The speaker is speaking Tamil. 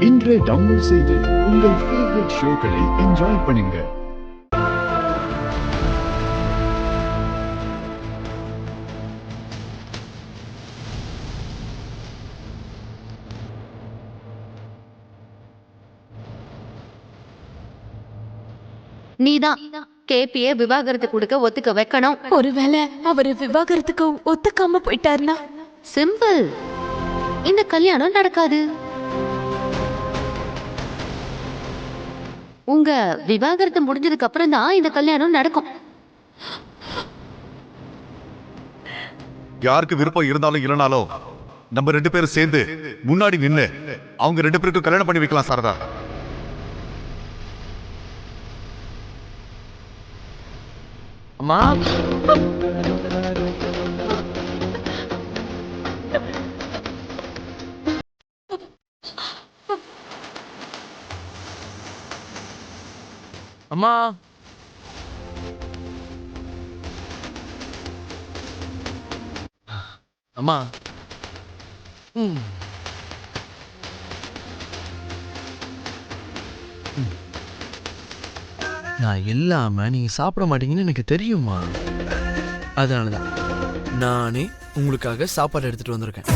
இன்றே டவுன்லோட் செய்து உங்கள் ஃபேவரட் ஷோக்களை என்ஜாய் பண்ணுங்க. நீதான் கேபிய விவாகரத்து கொடுக்க ஒத்துக்க வைக்கணும். ஒருவேளை அவரு விவாகரத்துக்கு ஒத்துக்காம போயிட்டாருன்னா? சிம்பிள், இந்த கல்யாணம் நடக்காது. உங்க விவாகரத்து முடிஞ்சதுக்கு அப்புறம் தான் இந்த கல்யாணம் நடக்கும். யாருக்கு விருப்பம் இருந்தாலும் இல்லைனாலும் நம்ம 2 பேரும் சேர்ந்து முன்னாடி நின்று அவங்க 2 பேருக்கும் கல்யாணம் பண்ணி வைக்கலாம் சாரதா. அம்மா, அம்மா, அம்மா. நான் இல்லாம நீங்க சாப்பிட மாட்டீங்கன்னு எனக்கு தெரியுமா? அதனாலதான் நானே உங்களுக்காக சாப்பாடு எடுத்துட்டு வந்திருக்கேன்.